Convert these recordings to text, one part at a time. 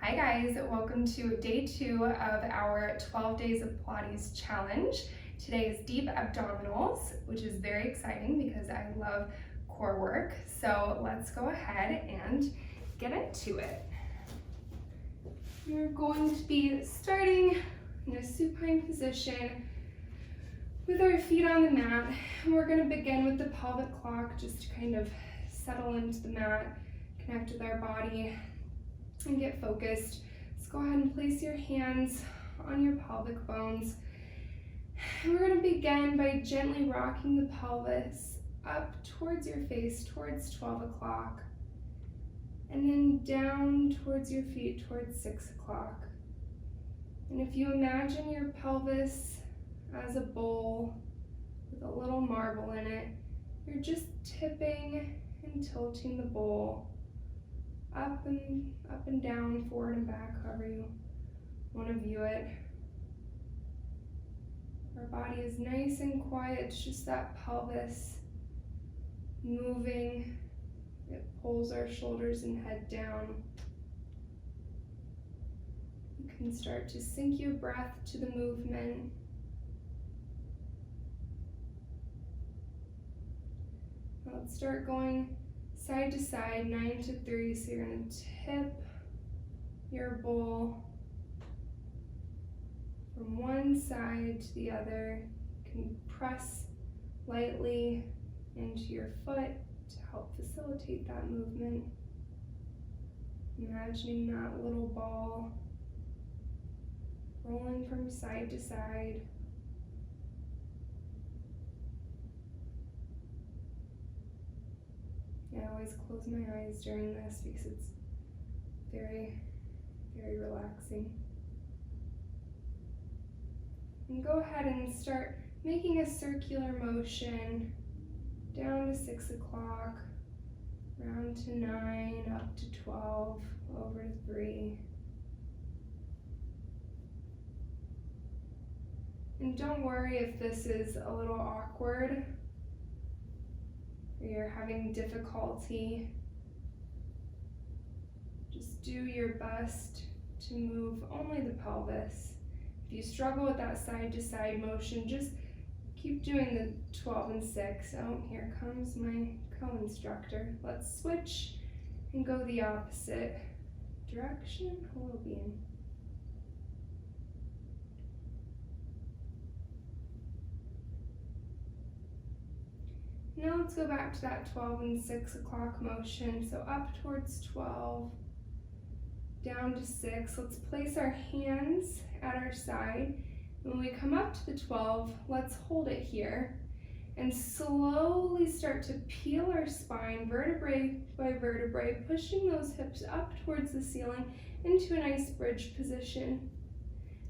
Hi guys, welcome to day 2 of our 12 days of Pilates challenge. Today is deep abdominals, which is very exciting because I love core work. So let's go ahead and get into it. We're going to be starting in a supine position with our feet on the mat. And we're going to begin with the pelvic clock just to kind of settle into the mat, connect with our body, and get focused. Let's go ahead and place your hands on your pelvic bones. And we're going to begin by gently rocking the pelvis up towards your face, towards 12 o'clock, and then down towards your feet, towards 6 o'clock. And if you imagine your pelvis as a bowl with a little marble in it, you're just tipping and tilting the bowl up and down, forward and back, however you want to view it. Our body is nice and quiet. It's just that pelvis moving. It pulls our shoulders and head down. You can start to sync your breath to the movement. Now let's start going side to side, 9 to 3. So you're going to tip your bowl from one side to the other. You can press lightly into your foot to help facilitate that movement. Imagining that little ball rolling from side to side. I always close my eyes during this because it's very, very relaxing. And go ahead and start making a circular motion down to 6 o'clock, round to 9, up to 12, over to 3. And don't worry if this is a little awkward, or you're having difficulty. Just do your best to move only the pelvis. If you struggle with that side to side motion, just keep doing the 12 and 6. Oh, here comes my co-instructor. Let's switch and go the opposite direction. Hello, Bean. Now let's go back to that 12 and 6 o'clock motion. So up towards 12, down to 6. Let's place our hands at our side. When we come up to the 12, let's hold it here and slowly start to peel our spine vertebrae by vertebrae, pushing those hips up towards the ceiling into a nice bridge position.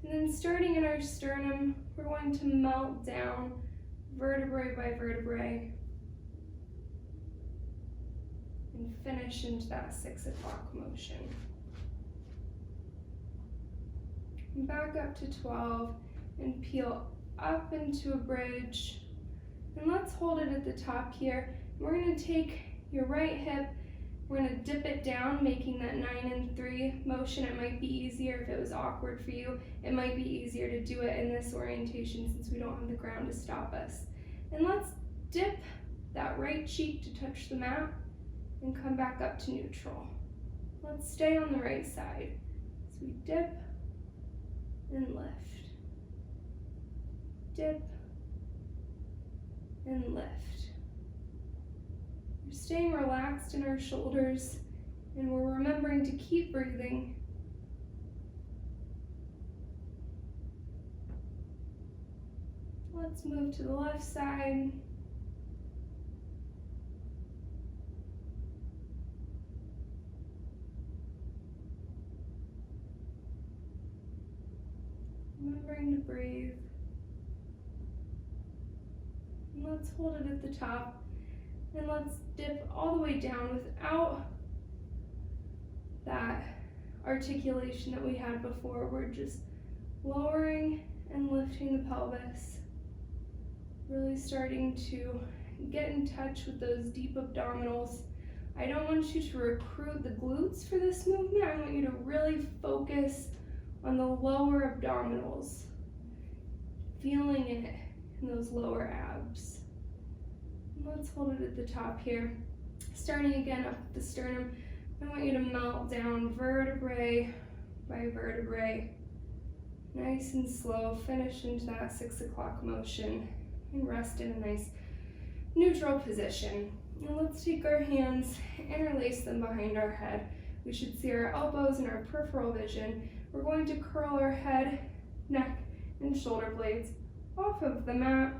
And then starting in our sternum, we're going to melt down vertebrae by vertebrae and finish into that 6 o'clock motion. And back up to 12 and peel up into a bridge. And let's hold it at the top here. We're going to take your right hip, we're going to dip it down, making that 9 and 3 motion. It might be easier if it was awkward for you. It might be easier to do it in this orientation since we don't have the ground to stop us. And let's dip that right cheek to touch the mat and come back up to neutral. Let's stay on the right side. So we dip and lift. Dip and lift. We're staying relaxed in our shoulders and we're remembering to keep breathing. Let's move to the left side. Remembering to breathe. And let's hold it at the top. And let's dip all the way down without that articulation that we had before. We're just lowering and lifting the pelvis. Really starting to get in touch with those deep abdominals. I don't want you to recruit the glutes for this movement. I want you to really focus on the lower abdominals, feeling it in those lower abs. And let's hold it at the top here. Starting again up at the sternum, I want you to melt down vertebrae by vertebrae. Nice and slow, finish into that 6 o'clock motion and rest in a nice neutral position. And let's take our hands, interlace them behind our head. We should see our elbows and our peripheral vision. We're going to curl our head, neck, and shoulder blades off of the mat.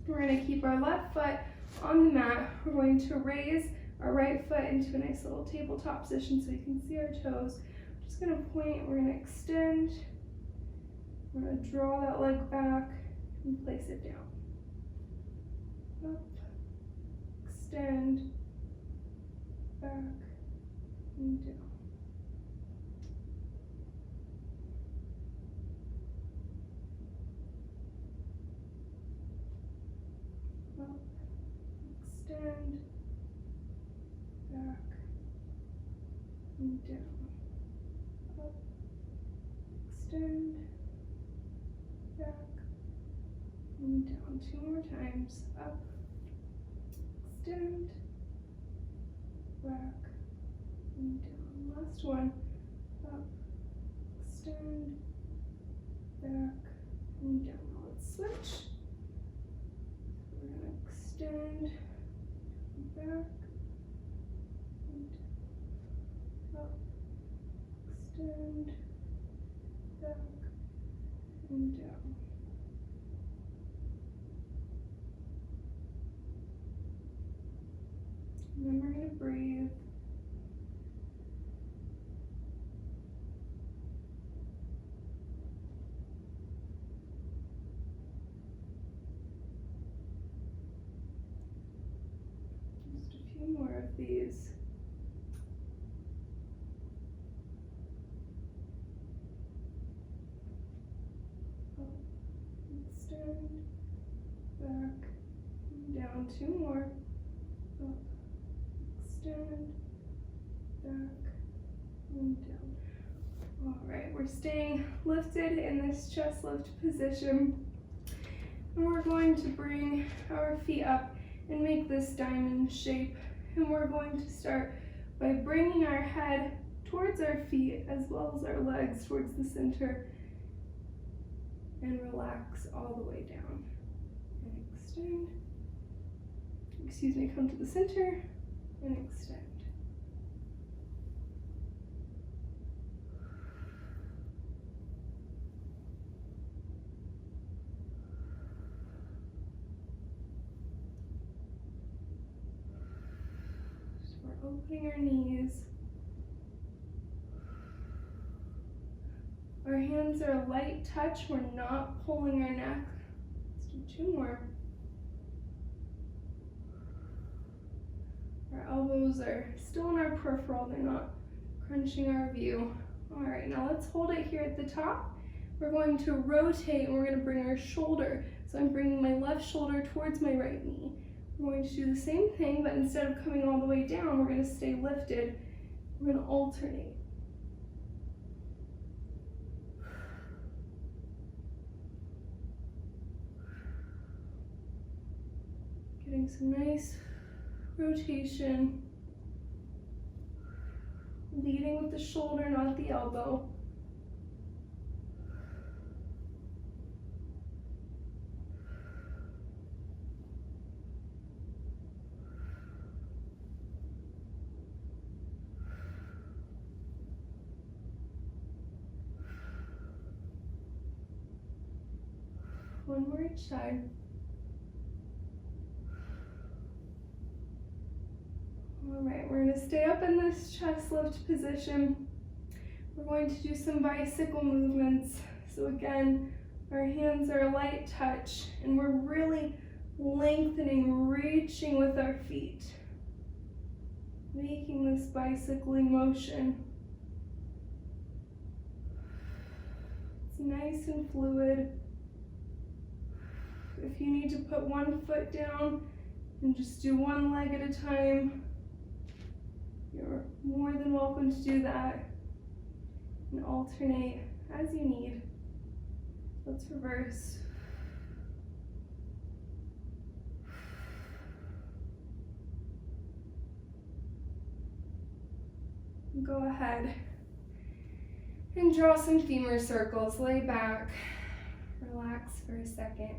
We're going to keep our left foot on the mat. We're going to raise our right foot into a nice little tabletop position so we can see our toes. We're just going to point, we're going to extend. We're going to draw that leg back and place it down. Up, extend, back, and down. Up, extend, back, and down. Up, extend, back, and down. 2 more times. Up, extend, back, and down. Last one. Up, extend, back, and down. Now let's switch. We're going to extend, back, and up, extend, back, and down. And then we're going to breathe. Just a few more of these. Up, extend, back, and down. 2 more. Up, extend, back, and down. All right, we're staying lifted in this chest lift position. And we're going to bring our feet up and make this diamond shape. And we're going to start by bringing our head towards our feet as well as our legs towards the center. And relax all the way down. And extend. Excuse me, come to the center. And extend. So we're opening our knees. Our hands are a light touch. We're not pulling our neck. Let's do 2 more. Our elbows are still in our peripheral, they're not crunching our view. All right, now let's hold it here at the top. We're going to rotate and we're going to bring our shoulder. So I'm bringing my left shoulder towards my right knee. We're going to do the same thing, but instead of coming all the way down, we're going to stay lifted. We're going to alternate. Getting some nice rotation, leading with the shoulder, not the elbow. One more each side. All right, we're going to stay up in this chest lift position. We're going to do some bicycle movements. So again, our hands are a light touch, and we're really lengthening, reaching with our feet, making this bicycling motion. It's nice and fluid. If you need to put one foot down and just do one leg at a time, You're more than welcome to do that and alternate as you need. Let's reverse. Go ahead and draw some femur circles. Lay back, relax for a second.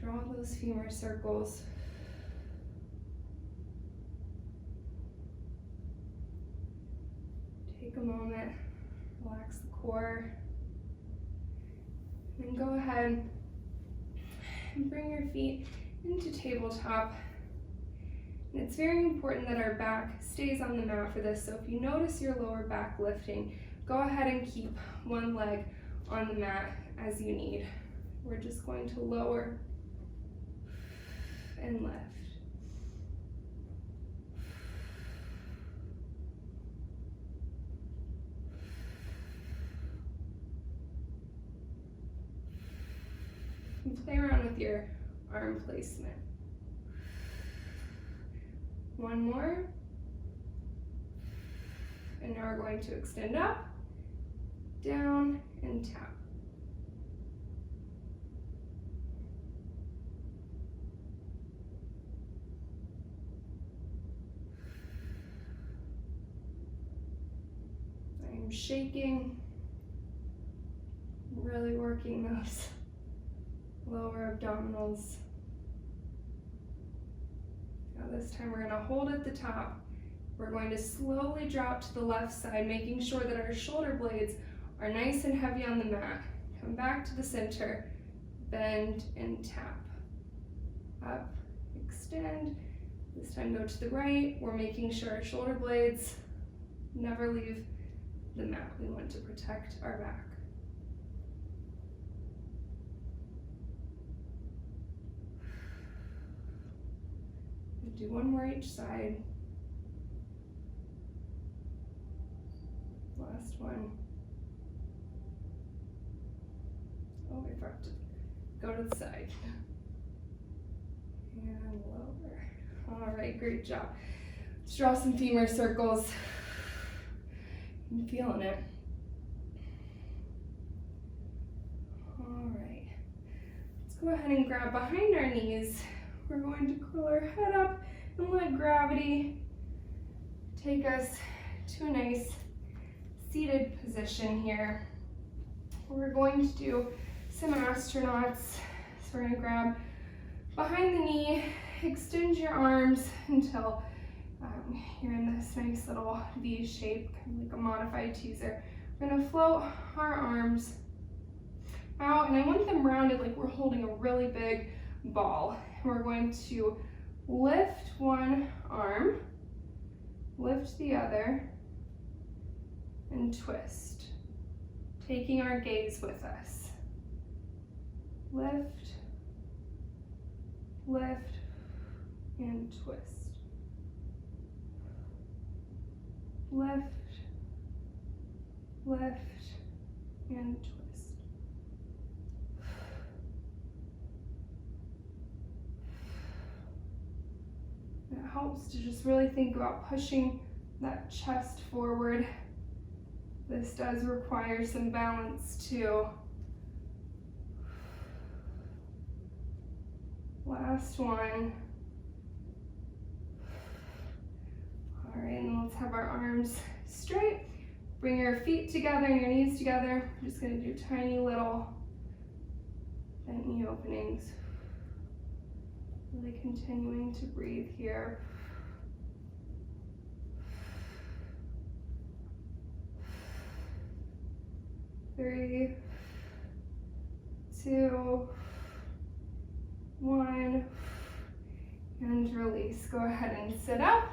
Draw those femur circles. Take a moment, relax the core. And go ahead and bring your feet into tabletop. And it's very important that our back stays on the mat for this. So if you notice your lower back lifting, go ahead and keep one leg on the mat as you need. We're just going to lower and lift. And play around with your arm placement. One more. And now we're going to extend up, down, and tap. I'm shaking, really working those lower abdominals. Now this time we're going to hold at the top. We're going to slowly drop to the left side, making sure that our shoulder blades are nice and heavy on the mat. Come back to the center, bend and tap. Up, extend. This time go to the right. We're making sure our shoulder blades never leave the mat. We want to protect our back. Do one more each side. Last one. Oh, we forgot to go to the side. And lower. All right, great job. Let's draw some femur circles. I'm feeling it. All right. Let's go ahead and grab behind our knees. We're going to curl our head up and let gravity take us to a nice seated position here. We're going to do some astronauts. So we're going to grab behind the knee, extend your arms until you're in this nice little V shape, kind of like a modified teaser. We're going to float our arms out, and I want them rounded like we're holding a really big ball. We're going to lift one arm, lift the other, and twist, taking our gaze with us. Lift, lift, and twist. Lift, lift, and twist. It helps to just really think about pushing that chest forward. This does require some balance too. Last one. All right, and then let's have our arms straight. Bring your feet together and your knees together. I'm just gonna do tiny little bent knee openings. Really continuing to breathe here. 3, 2, 1, and release. Go ahead and sit up.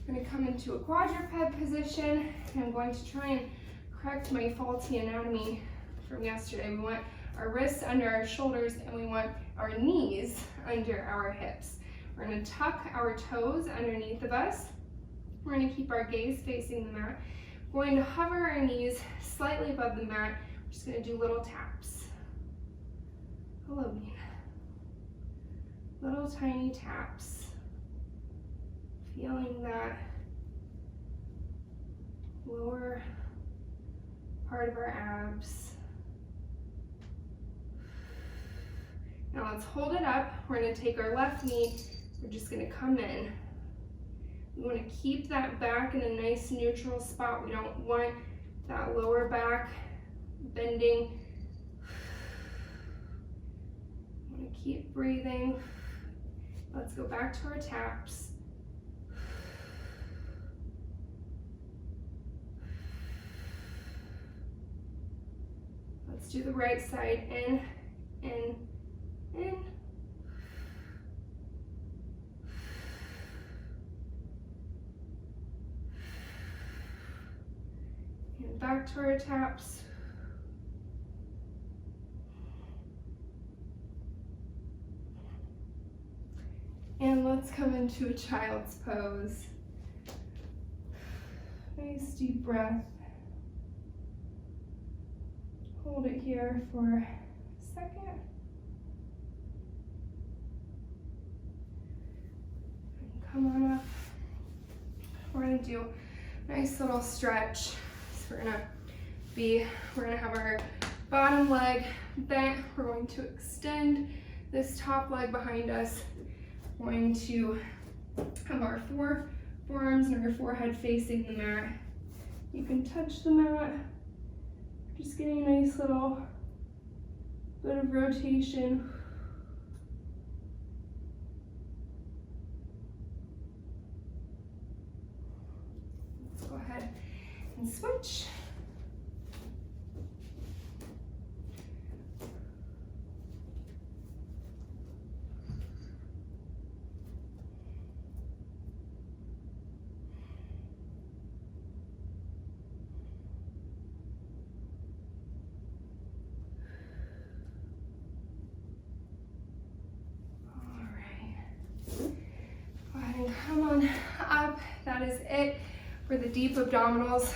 I'm going to come into a quadruped position, and I'm going to try and correct my faulty anatomy from yesterday. We want our wrists under our shoulders, and we want our knees under our hips. We're going to tuck our toes underneath of us. We're going to keep our gaze facing the mat. We're going to hover our knees slightly above the mat. We're just going to do little taps. Hello, Mina. Little tiny taps. Feeling that lower part of our abs. Now let's hold it up. We're gonna take our left knee, we're just gonna come in. We wanna keep that back in a nice neutral spot. We don't want that lower back bending. Want to keep breathing. Let's go back to our taps. Let's do the right side. In, in, in. And back to our taps. And let's come into a child's pose. Nice deep breath. Hold it here for a second. And come on up. We're gonna do a nice little stretch. So we're gonna have our bottom leg bent. We're going to extend this top leg behind us. We're going to have our forearms and our forehead facing the mat. You can touch the mat. Just getting a nice little bit of rotation. Let's go ahead and switch. Come on up. That is it for the deep abdominals.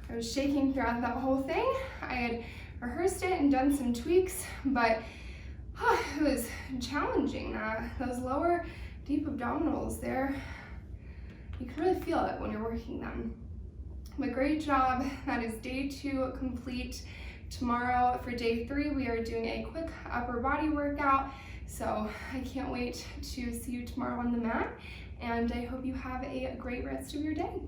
I was shaking throughout that whole thing. I had rehearsed it and done some tweaks, but it was challenging. Those lower deep abdominals there, you can really feel it when you're working them. But great job. That is day 2 complete. Tomorrow for day 3, we are doing a quick upper body workout. So I can't wait to see you tomorrow on the mat, and I hope you have a great rest of your day.